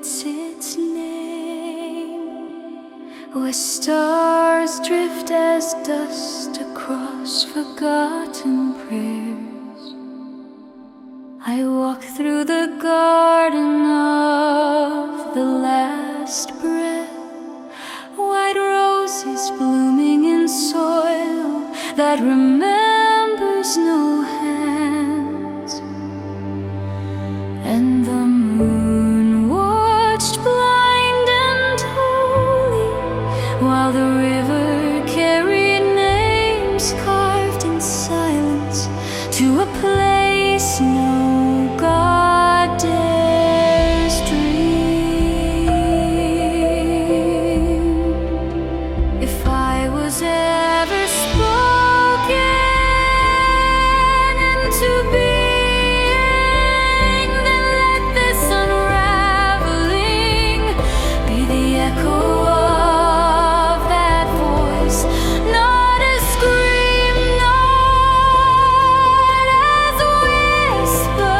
what's its name? Where stars drift as dust across forgotten prayers. I walk through the garden of the last breath. White roses blooming in soil that remembers no hands. And the moon watched blind and holy while the river carried names carved in silence to a place no God dares dream. If I was ever spoken into being, then let this unraveling be the echo of that voice, not a scream, not as whisper,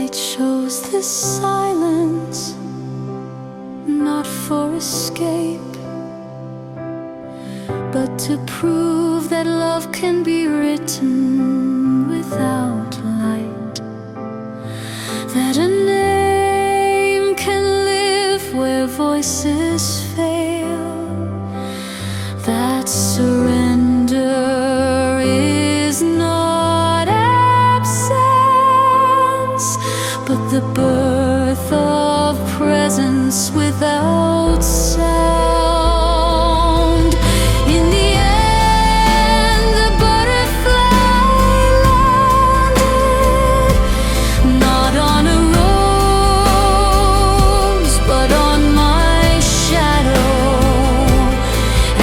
I chose this silence, not for escape, but to prove that love can be written without light, that a name can live where voices fail, that surrender is not absence, but the birth of presence without sound. In the end, the butterfly landed, not on a rose, but on my shadow.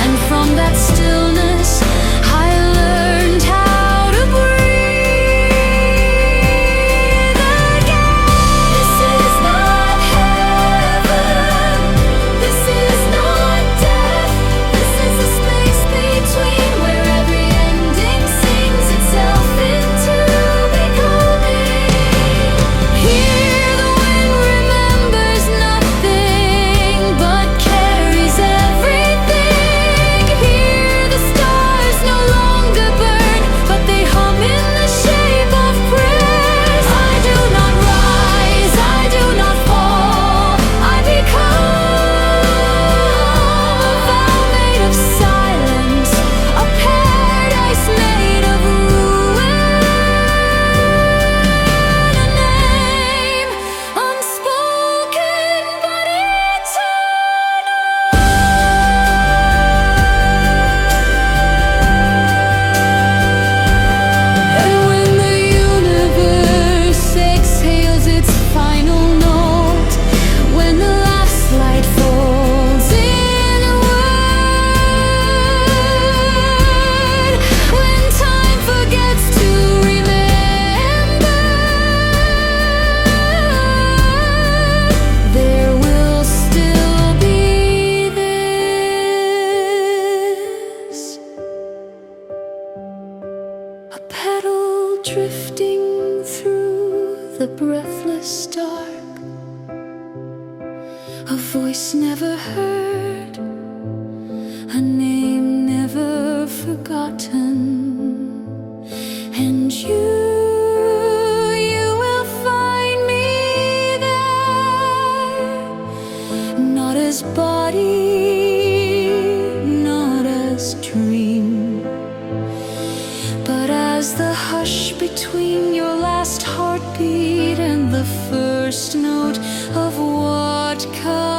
And from that stillness, I learned how to breathe again. This is not heaven, this is not death, this is a space between, where every ending sings itself into becoming. Here the wind remembers nothing, but carries everything. Here the stars no longer burn, but they hum in the shape of prayers. I do not rise, I do not fall, I become a vow made of silence, a paradise made of ruin, a name unspoken but eternal. And when the universe exhales its final note, when the last light falls inward, when time forgets to remember, there will still be this. A petal drifting through the breathless dark, a voice never heard, a name never forgotten. And you will find me there, not as body, not as dream, but as the hush between your last heartbeat and the first note of what comes.